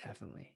Definitely.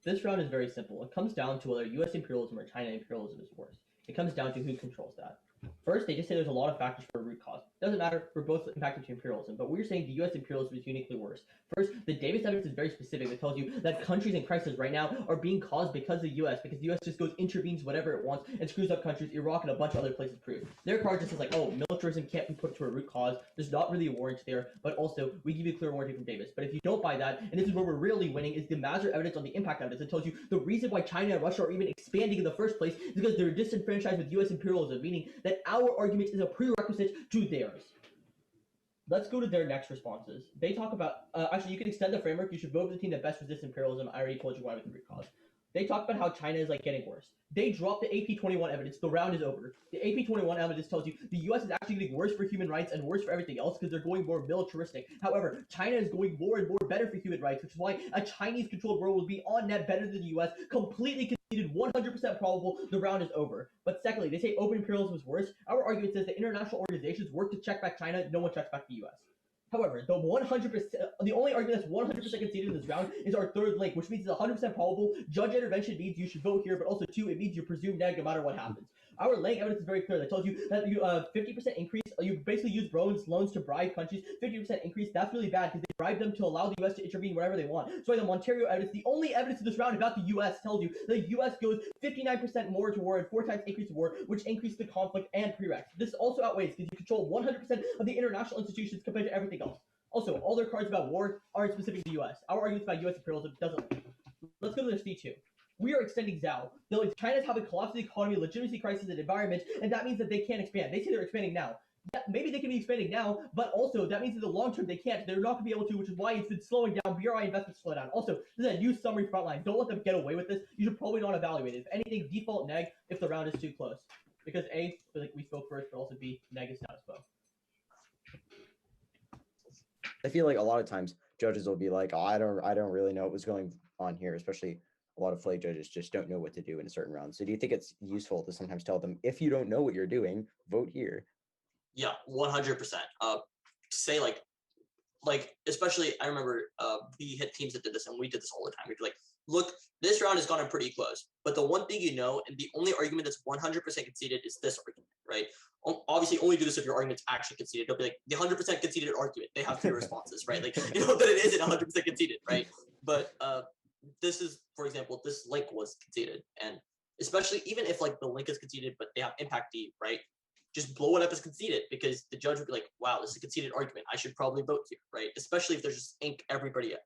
This round is very simple. It comes down to whether U.S. imperialism or China imperialism is worse. It comes down to who controls that. First, they just say there's a lot of factors for a root cause. Doesn't matter, we're both impacted to imperialism, but we're saying the U.S. imperialism is uniquely worse. First, the Davis evidence is very specific. That tells you that countries in crisis right now are being caused because of the U.S., because the U.S. just goes, intervenes whatever it wants, and screws up countries. Iraq and a bunch of other places prove. Their card just says like, oh, militarism can't be put to a root cause. There's not really a warrant there, but also we give you a clear warranty from Davis. But if you don't buy that, and this is where we're really winning, is the Mazur evidence on the impact evidence. It tells you the reason why China and Russia are even expanding in the first place is because they're disenfranchised with U.S. imperialism, meaning that our argument is a prerequisite to theirs. Let's go to their next responses. They talk about, actually, you can extend the framework. You should vote for the team that best resists imperialism. I already told you why with the root cause. They talk about how China is like getting worse. They dropped the AP21 evidence. The round is over. The AP21 evidence tells you the U.S. is actually getting worse for human rights and worse for everything else because they're going more militaristic. However, China is going more and more better for human rights, which is why a Chinese-controlled world will be on net better than the U.S. Completely conceded, 100% probable. The round is over. But secondly, they say open imperialism is worse. Our argument says that international organizations work to check back China. No one checks back the U.S. However, the 100%, the only argument that's 100% conceded in this round is our third link, which means it's 100% probable. Judge intervention means you should vote here, but also two, it means you're presumed neg no matter what happens. Our link evidence is very clear. That tells you that you 50% increase. You basically use loans to bribe countries. 50% increase. That's really bad because they bribe them to allow the U.S. to intervene wherever they want. So the Ontario evidence, the only evidence in this round about the U.S. tells you the U.S. goes 59% more to war and 4 times increase to war, which increases the conflict and prereqs. This also outweighs because you control 100% of the international institutions compared to everything else. Also, all their cards about war aren't specific to the U.S. Our arguments about U.S. imperialism doesn't. Let's go to their C2. We are extending Zhao. Though China's having collapse of the economy, legitimacy crisis, and environment, and that means that they can't expand. They say they're expanding now. Yeah, maybe they can be expanding now, but also that means in the long term they can't. They're not going to be able to, which is why it's been slowing down. BRI investments slow down. Also, this is a new summary frontline. Don't let them get away with this. You should probably not evaluate it. If anything, default neg if the round is too close. Because A, like we spoke first, but also B, neg is status quo. I feel like a lot of times judges will be like, oh, I don't really know what was going on here, especially a lot of flake judges just don't know what to do in a certain round. So do you think it's useful to sometimes tell them, if you don't know what you're doing, vote here? Yeah, 100%. Say like especially I remember we had teams that did this and we did this all the time. We'd be like, look, this round has gone pretty close, but the one thing you know, and the only argument that's 100% conceded is this argument, right? Obviously, only do this if your argument's actually conceded. Don't be like the 100% conceded argument. They have 3 responses, right? Like you know that it isn't 100% conceded, right? But this is, for example, this link was conceded, and especially even if like the link is conceded, but they have impact D, right? Just blow it up as conceded because the judge would be like, wow, this is a conceded argument. I should probably vote here, right? Especially if there's just ink everywhere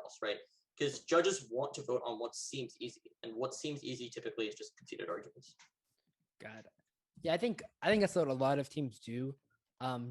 else, right? Because judges want to vote on what seems easy, and what seems easy typically is just conceded arguments. Got it. Yeah, I think that's what a lot of teams do.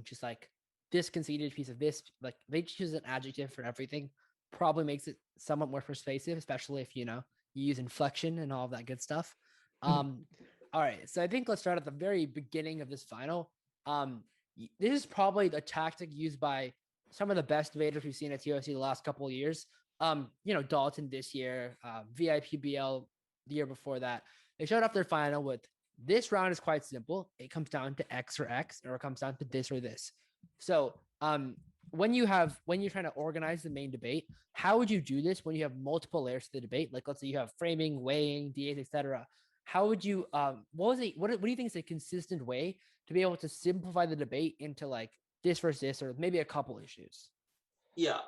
Just like this conceded piece of this, like they choose an adjective for everything, probably makes it somewhat more persuasive, especially if you use inflection and all of that good stuff. All right, so I think let's start at the very beginning of this final. This is probably the tactic used by some of the best debaters we've seen at TOC the last couple of years. Dalton this year, VIPBL the year before that. They showed up their final with, this round is quite simple. It comes down to X or X, or it comes down to this or this. So when you're trying to organize the main debate, how would you do this when you have multiple layers to the debate? Like, let's say you have framing, weighing, DAs, etc. How would you, what do you think is a consistent way to be able to simplify the debate into like this versus this, or maybe a couple issues? Yeah.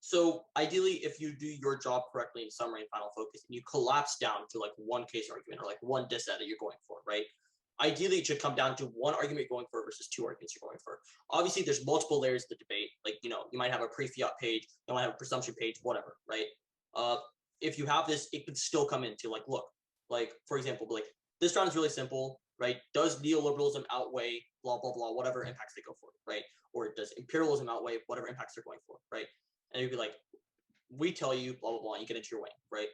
So ideally, if you do your job correctly in summary and final focus, and you collapse down to like one case argument or like one dissent that you're going for, right? Ideally, it should come down to one argument you're going for versus 2 arguments you're going for. Obviously, there's multiple layers to the debate. Like, you might have a pre-fiat page, you might have a presumption page, whatever, right? If you have this, it could still come into like, look, like, for example, like this round is really simple, right? Does neoliberalism outweigh blah, blah, blah, whatever impacts they go for, right? Or does imperialism outweigh whatever impacts they're going for, right? And you'd be like, we tell you blah, blah, blah, and you get into your way, right?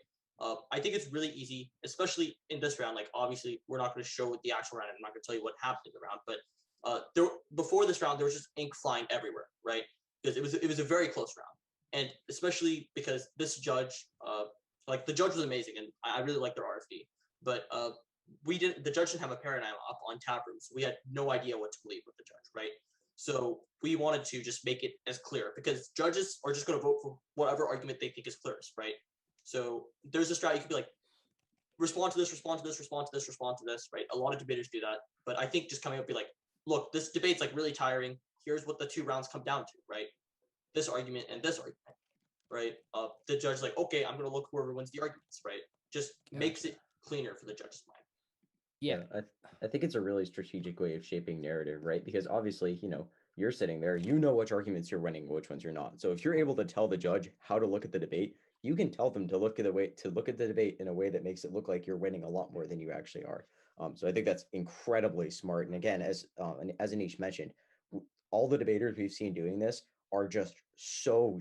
I think it's really easy, especially in this round. Like, obviously, we're not going to show the actual round. I'm not going to tell you what happened in the round, but before this round, there was just ink flying everywhere, right? Because it was a very close round. And especially because this judge, the judge was amazing, and I really like their RFD. But the judge didn't have a paradigm up on tap room, so we had no idea what to believe with the judge, right? So we wanted to just make it as clear because judges are just going to vote for whatever argument they think is clearest, right? So there's a strategy. You could be like, respond to this, respond to this, respond to this, respond to this, right? A lot of debaters do that. But I think just coming up be like, look, this debate's like really tiring. Here's what the 2 rounds come down to, right? This argument and this argument, right? The judge's like, okay, I'm going to look whoever wins the arguments, right? Just makes it cleaner for the judge's mind. Yeah. I think it's a really strategic way of shaping narrative, right? Because obviously, you're sitting there, you know which arguments you're winning, which ones you're not. So if you're able to tell the judge how to look at the debate, you can tell them to look at the debate in a way that makes it look like you're winning a lot more than you actually are. So I think that's incredibly smart. And again, as Anish mentioned, all the debaters we've seen doing this are just so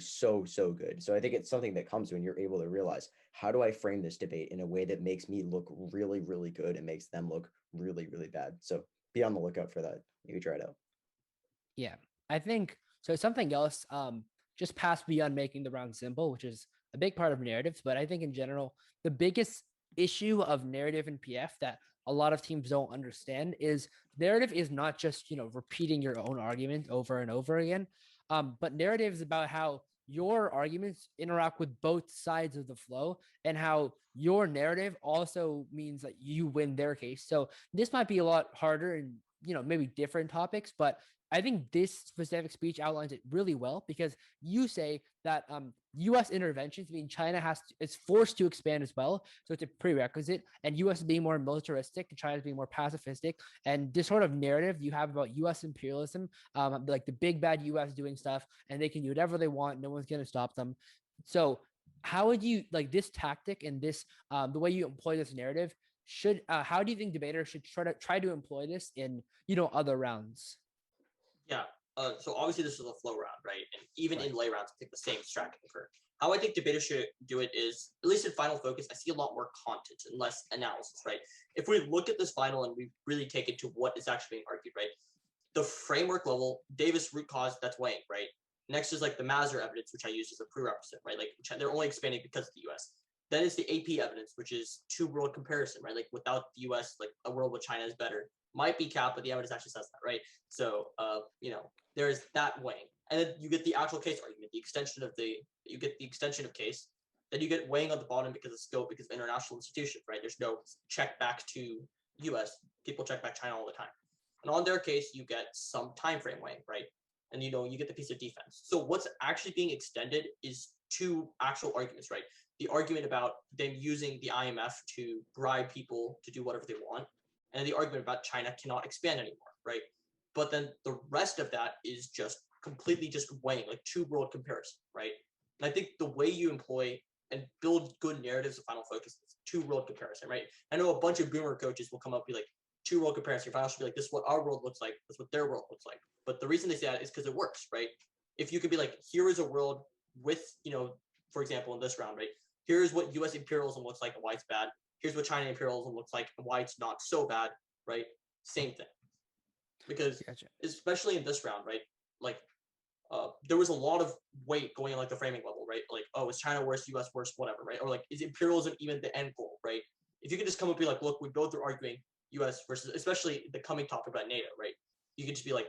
good. So I think it's something that comes when you're able to realize, how do I frame this debate in a way that makes me look really good and makes them look really bad? So be on the lookout for that. Maybe try it out. Yeah, I think so. Something else, just past beyond making the round simple, which is a big part of narratives, but I think in general, the biggest issue of narrative in PF that a lot of teams don't understand is narrative is not just repeating your own argument over and over again, but narrative is about how your arguments interact with both sides of the flow and how your narrative also means that you win their case. So this might be a lot harder and maybe different topics, but I think this specific speech outlines it really well because you say that U.S. interventions mean China is forced to expand as well, so it's a prerequisite. And U.S. being more militaristic and China being more pacifistic, and this sort of narrative you have about U.S. imperialism, like the big bad U.S. doing stuff, and they can do whatever they want, no one's going to stop them. So how would you like this tactic and this the way you employ this narrative? How do you think debaters should try to employ this in other rounds? Yeah. So obviously this is a flow round, right? And even Right. in lay rounds, I think the same strat can occur. How I think debaters should do it is, at least in final focus, I see a lot more content and less analysis, right? If we look at this final and we really take it to what is actually being argued, right? The framework level, Davis root cause, that's weighing, right? Next is like the Mazur evidence, which I use as a prerequisite, right? Like they're only expanding because of the US. Then it's the AP evidence, which is 2 world comparison, right? Like without the US, like a world with China is better. Might be capped, but the evidence actually says that, right? So, there's that weighing, and then you get the actual case argument, you get the extension of case, then you get weighing on the bottom because of scope, because of international institutions, right? There's no check back to U.S. People check back China all the time, and on their case, you get some time frame weighing, right? And you get the piece of defense. So what's actually being extended is 2 actual arguments, right? The argument about them using the IMF to bribe people to do whatever they want, and the argument about China cannot expand anymore, right? But then the rest of that is just completely just weighing, like 2 world comparison, right? And I think the way you employ and build good narratives of final focus is 2 world comparison, right? I know a bunch of boomer coaches will come up and be like, 2 world comparison. Your final should be like, this is what our world looks like, this is what their world looks like. But the reason they say that is because it works, right? If you could be like, here is a world with, for example, in this round, right? Here's what US imperialism looks like and why it's bad. Here's what China imperialism looks like and why it's not so bad, right? Same thing. Because especially in this round, right? Like there was a lot of weight going in like the framing level, right? Like, oh, is China worse, US worse, whatever, right? Or like, is imperialism even the end goal, right? If you could just come up and be like, look, we both are arguing US versus, especially the coming topic about NATO, right? You could just be like,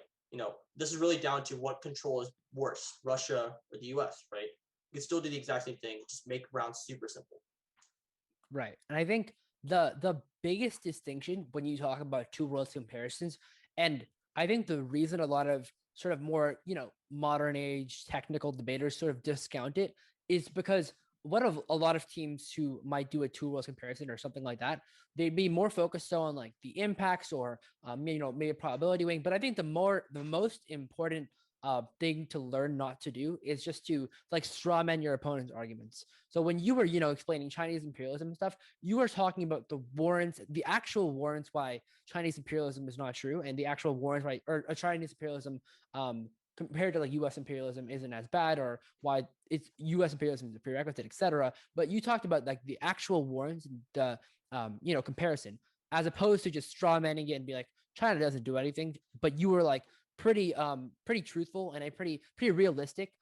this is really down to what control is worse, Russia or the US, right? You can still do the exact same thing, just make rounds super simple. Right. And I think the biggest distinction when you talk about 2 worlds comparisons, and I think the reason a lot of sort of more, modern age technical debaters sort of discount it is because what of a lot of teams who might do a 2 worlds comparison or something like that, they'd be more focused on like the impacts or maybe a probability weighing. But I think the most important thing to learn not to do is just to like straw man your opponent's arguments. So when you were, explaining Chinese imperialism and stuff, you were talking about the actual warrants why Chinese imperialism is not true, and the actual warrants why or Chinese imperialism compared to like U.S. imperialism isn't as bad, or why it's U.S. imperialism is a prerequisite, etc. But you talked about like the actual warrants, the comparison, as opposed to just straw manning it and be like China doesn't do anything. But you were like pretty truthful and a pretty realistic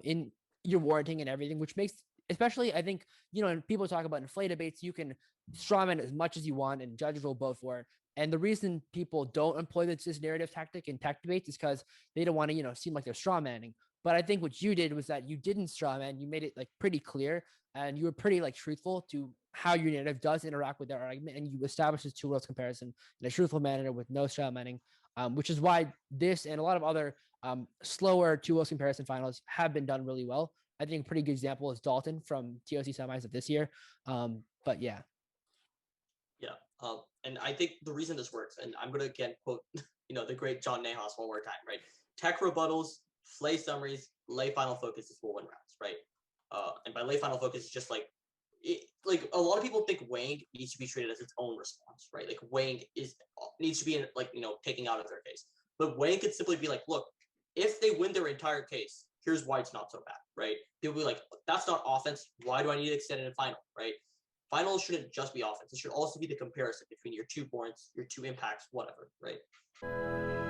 in your warranting and everything, which makes, especially I think when people talk about inflate debates, you can strawman as much as you want and judges will vote for it. And the reason people don't employ this narrative tactic in tech debates is because they don't want to, seem like they're straw manning. But I think what you did was that you didn't straw man. You made it like pretty clear, and you were pretty like truthful to how your narrative does interact with their argument, and you established this two worlds comparison in a truthful manner with no straw manning, which is why this and a lot of other slower two worlds comparison finals have been done really well. I think a pretty good example is Dalton from TOC semis of this year. But yeah. Yeah. And I think the reason this works, and I'm going to again quote, the great John Nahas one more time, right? Tech rebuttals, Flay summaries, lay final focuses will win rounds, right? And by lay final focus, it's just like a lot of people think weighing needs to be treated as its own response, right? Like weighing needs to be taking out of their case. But weighing could simply be like, look, if they win their entire case, here's why it's not so bad, right? People will be like, that's not offense. Why do I need to extend it in final, right? Finals shouldn't just be offense. It should also be the comparison between your 2 points, your 2 impacts, whatever, right?